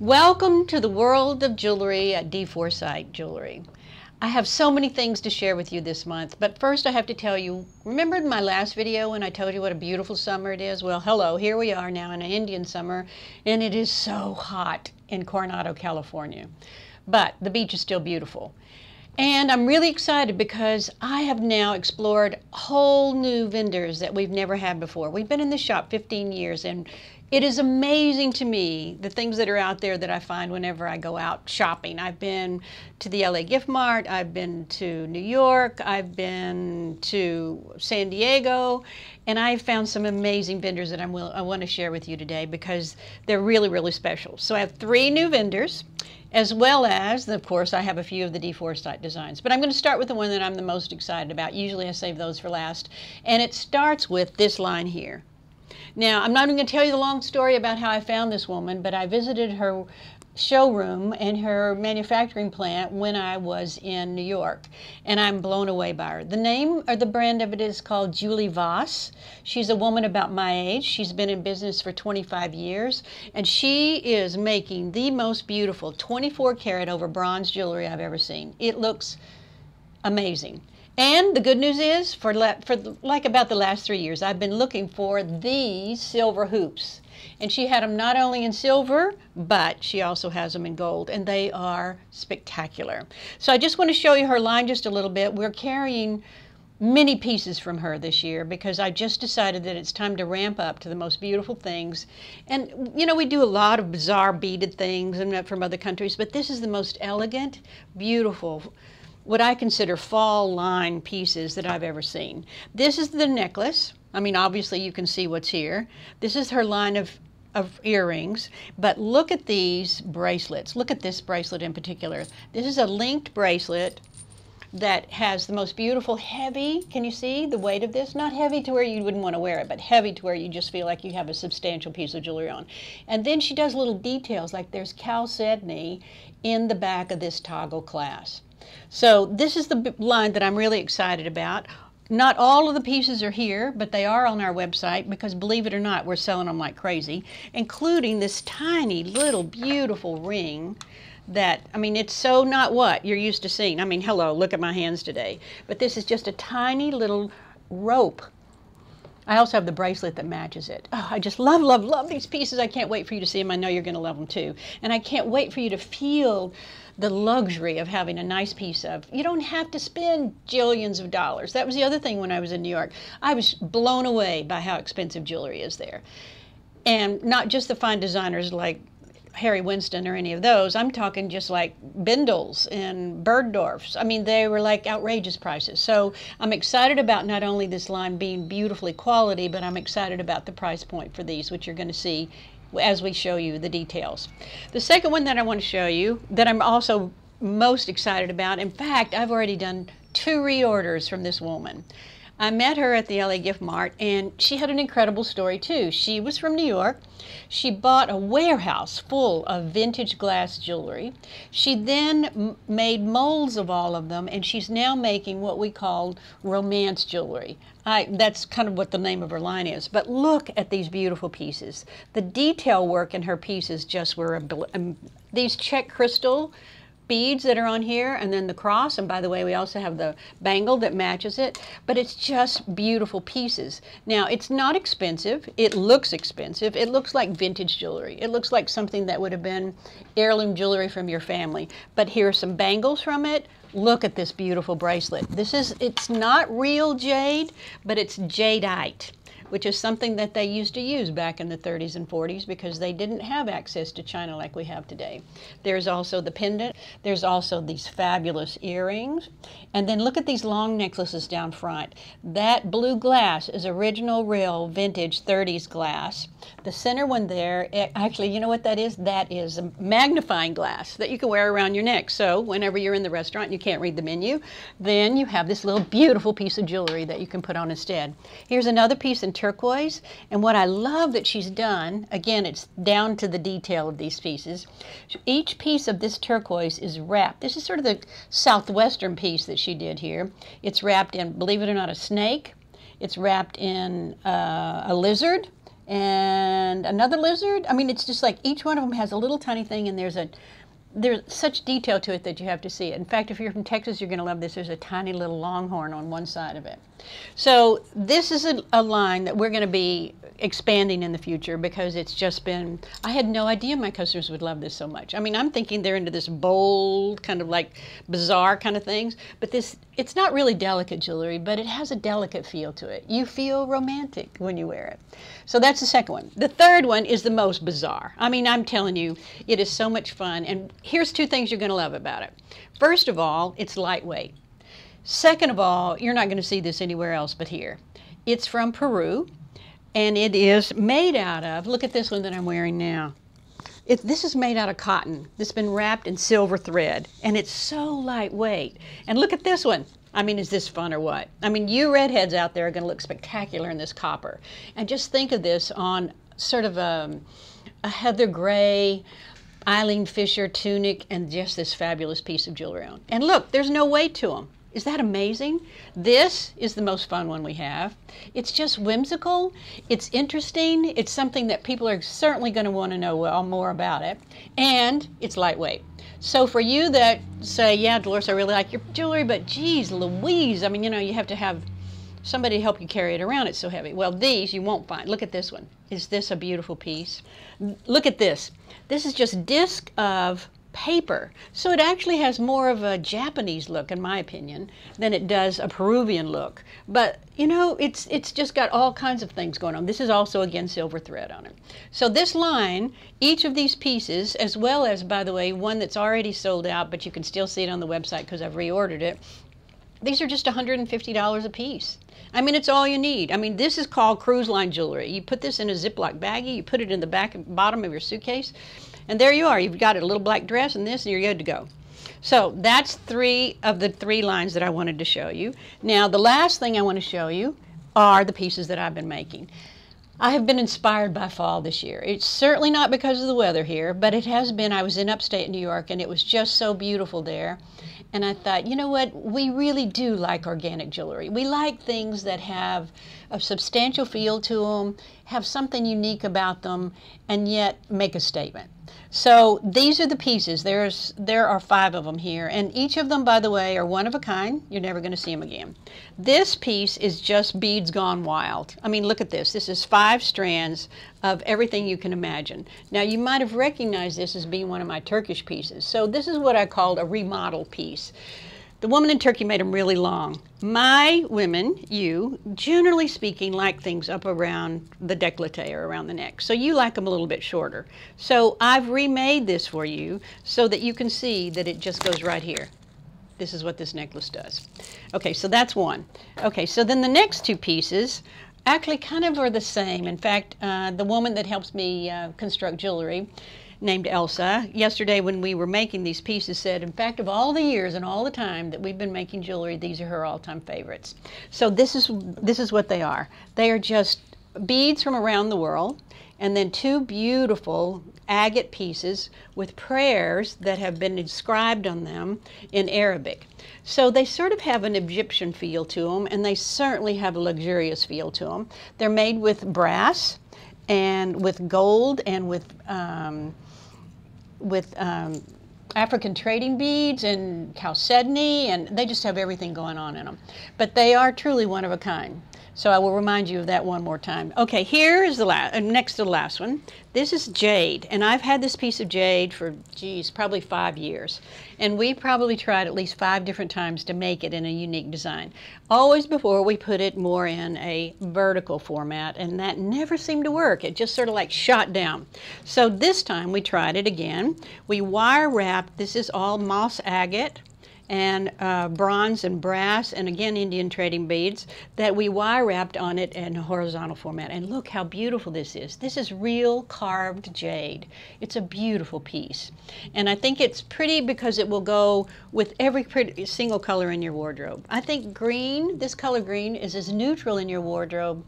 Welcome to the world of jewelry at D. Forsythe Jewelry. I have so many things to share with you this month, but first I have to tell you, remember in my last video when I told you what a beautiful summer it is? Well, hello, here we are now in an Indian summer, and it is so hot in Coronado, California. But the beach is still beautiful. And I'm really excited because I have now explored whole new vendors that we've never had before. We've been in this shop 15 years, and it is amazing to me the things that are out there that I find whenever I go out shopping. I've been to the LA Gift Mart, I've been to New York, I've been to San Diego, and I've found some amazing vendors that I want to share with you today because they're really, really special. So I have 3 new vendors, as well as, of course, I have a few of the D. Forsythe designs. But I'm going to start with the one that I'm the most excited about. Usually I save those for last. And it starts with this line here. Now, I'm not even going to tell you the long story about how I found this woman, but I visited her showroom and her manufacturing plant when I was in New York, and I'm blown away by her. The name or the brand of it is called Julie Voss. She's a woman about my age. She's been in business for 25 years, and she is making the most beautiful 24 karat over bronze jewelry I've ever seen. It looks amazing. And the good news is, for like about the last 3 years, I've been looking for these silver hoops. And she had them not only in silver, but she also has them in gold, and they are spectacular. So I just want to show you her line just a little bit. We're carrying many pieces from her this year because I just decided that it's time to ramp up to the most beautiful things. And you know, we do a lot of bizarre beaded things and from other countries, but this is the most elegant, beautiful, what I consider fall line pieces that I've ever seen. This is the necklace. I mean, obviously you can see what's here. This is her line of earrings, but look at these bracelets. Look at this bracelet in particular. This is a linked bracelet that has the most beautiful heavy, can you see the weight of this? Not heavy to where you wouldn't want to wear it, but heavy to where you just feel like you have a substantial piece of jewelry on. And then she does little details, like there's chalcedony in the back of this toggle clasp. So this is the line that I'm really excited about. Not all of the pieces are here, but they are on our website because, believe it or not, we're selling them like crazy, including this tiny little beautiful ring that, I mean, it's so not what you're used to seeing. I mean, hello, look at my hands today. But this is just a tiny little rope. I also have the bracelet that matches it. Oh, I just love, love, love these pieces. I can't wait for you to see them. I know you're going to love them too. And I can't wait for you to feel the luxury of having a nice piece of. You don't have to spend jillions of dollars. That was the other thing when I was in New York. I was blown away by how expensive jewelry is there. And not just the fine designers like Harry Winston or any of those. I'm talking just like Bindles and Bergdorf's. I mean, they were like outrageous prices. So I'm excited about not only this line being beautifully quality, but I'm excited about the price point for these, which you're going to see as we show you the details. The second one that I want to show you that I'm also most excited about, in fact, I've already done 2 reorders from this woman. I met her at the LA Gift Mart, and she had an incredible story too. She was from New York. She bought a warehouse full of vintage glass jewelry. She then made molds of all of them, and she's now making what we call romance jewelry. That's kind of what the name of her line is. But look at these beautiful pieces. The detail work in her pieces just were, these check crystal beads that are on here, and then the cross, and by the way, we also have the bangle that matches it, but it's just beautiful pieces. Now, it's not expensive. It looks expensive. It looks like vintage jewelry. It looks like something that would have been heirloom jewelry from your family. But here are some bangles from it. Look at this beautiful bracelet. It's not real jade, but it's jadeite, which is something that they used to use back in the 30s and 40s because they didn't have access to China like we have today. There's also the pendant. There's also these fabulous earrings. And then look at these long necklaces down front. That blue glass is original, real, vintage 30s glass. The center one there, actually, you know what that is? That is a magnifying glass that you can wear around your neck. So whenever you're in the restaurant and you can't read the menu, then you have this little beautiful piece of jewelry that you can put on instead. Here's another piece in turquoise, and what I love that she's done, again, it's down to the detail of these pieces. Each piece of this turquoise is wrapped. This is sort of the southwestern piece that she did here. It's wrapped in, believe it or not, a snake. It's wrapped in a lizard, and another lizard. I mean, it's just like each one of them has a little tiny thing, and there's such detail to it that you have to see it. In fact, if you're from Texas, you're going to love this. There's a tiny little longhorn on one side of it. So this is a line that we're going to be expanding in the future because it's just been, I had no idea my customers would love this so much. I mean, I'm thinking they're into this bold, kind of like bizarre kind of things, but it's not really delicate jewelry, but it has a delicate feel to it. You feel romantic when you wear it. So that's the second one. The third one is the most bizarre. I mean, I'm telling you, it is so much fun. And here's two things you're going to love about it. First of all, it's lightweight. Second of all, you're not going to see this anywhere else but here. It's from Peru, and it is made out of, look at this one that I'm wearing now. This is made out of cotton. It's been wrapped in silver thread, and it's so lightweight. And look at this one. I mean, is this fun or what? I mean, you redheads out there are going to look spectacular in this copper. And just think of this on sort of a heather gray Eileen Fisher tunic and just this fabulous piece of jewelry on. And look, there's no weight to them. Is that amazing? This is the most fun one we have. It's just whimsical. It's interesting. It's something that people are certainly going to want to know more about it. And it's lightweight. So for you that say, yeah, Dolores, I really like your jewelry, but geez, Louise, I mean, you know, you have to have somebody to help you carry it around. It's so heavy. Well, these you won't find. Look at this one. Is this a beautiful piece? Look at this. This is just disc of paper. So it actually has more of a Japanese look, in my opinion, than it does a Peruvian look. But, you know, it's just got all kinds of things going on. This is also, again, silver thread on it. So this line, each of these pieces, as well as, by the way, one that's already sold out, but you can still see it on the website because I've reordered it, these are just $150 a piece. I mean, it's all you need. I mean, this is called cruise line jewelry. You put this in a Ziploc baggie, you put it in the back and bottom of your suitcase, and there you are. You've got a little black dress and this, and you're good to go. So that's three of the three lines that I wanted to show you. Now, the last thing I want to show you are the pieces that I've been making. I have been inspired by fall this year. It's certainly not because of the weather here, but it has been. I was in upstate New York, and it was just so beautiful there. And I thought, you know what, we really do like organic jewelry. We like things that have a substantial feel to them, have something unique about them, and yet make a statement. So these are the pieces. There are 5 of them here, and each of them, by the way, are one of a kind. You're never going to see them again. This piece is just beads gone wild. I mean, look at this. This is 5 strands of everything you can imagine. Now, you might have recognized this as being one of my Turkish pieces. So this is what I called a remodel piece. The woman in Turkey made them really long. My women, you, generally speaking, like things up around the décolleté or around the neck. So you like them a little bit shorter. So I've remade this for you so that you can see that it just goes right here. This is what this necklace does. Okay, so that's one. Okay, so then the next 2 pieces actually kind of are the same. In fact, the woman that helps me construct jewelry, named Elsa, yesterday when we were making these pieces said, in fact, of all the years and all the time that we've been making jewelry, these are her all-time favorites. So this is what they are. They are just beads from around the world, and then 2 beautiful agate pieces with prayers that have been inscribed on them in Arabic. So they sort of have an Egyptian feel to them, and they certainly have a luxurious feel to them. They're made with brass and with gold and with African trading beads and chalcedony, and they just have everything going on in them. But they are truly one of a kind. So I will remind you of that one more time. Okay, here is the next to the last one. This is jade, and I've had this piece of jade for, geez, probably 5 years. And we probably tried at least 5 different times to make it in a unique design. Always before we put it more in a vertical format, and that never seemed to work. It just sort of like shot down. So this time we tried it again. We wire wrapped, this is all moss agate, and bronze and brass, and again Indian trading beads that we wire wrapped on it in a horizontal format. And look how beautiful this is. This is real carved jade. It's a beautiful piece. And I think it's pretty because it will go with every single color in your wardrobe. I think green, this color green, is as neutral in your wardrobe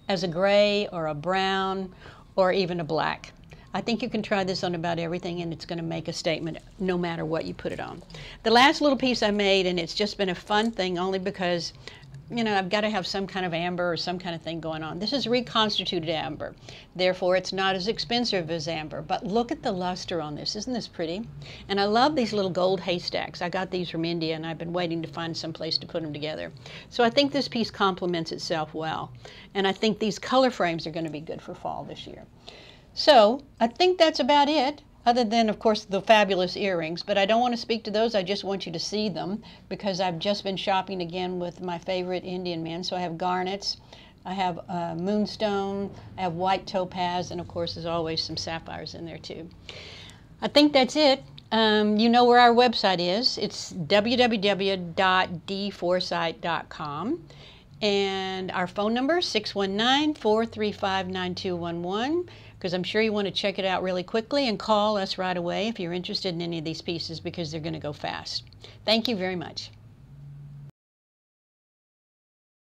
as a gray or a brown or even a black. I think you can try this on about everything, and it's going to make a statement no matter what you put it on. The last little piece I made, and it's just been a fun thing only because you know, I've got to have some kind of amber or some kind of thing going on. This is reconstituted amber. Therefore, it's not as expensive as amber. But look at the luster on this. Isn't this pretty? And I love these little gold haystacks. I got these from India, and I've been waiting to find some place to put them together. So I think this piece complements itself well. And I think these color frames are going to be good for fall this year. So I think that's about it. Other than, of course, the fabulous earrings. But I don't want to speak to those. I just want you to see them because I've just been shopping again with my favorite Indian men. So I have garnets, I have moonstone, I have white topaz, and of course, as always, some sapphires in there too. I think that's it. You know where our website is. It's www.dforsythe.com. And our phone number is 619-435-9211, because I'm sure you want to check it out really quickly and call us right away if you're interested in any of these pieces because they're going to go fast. Thank you very much.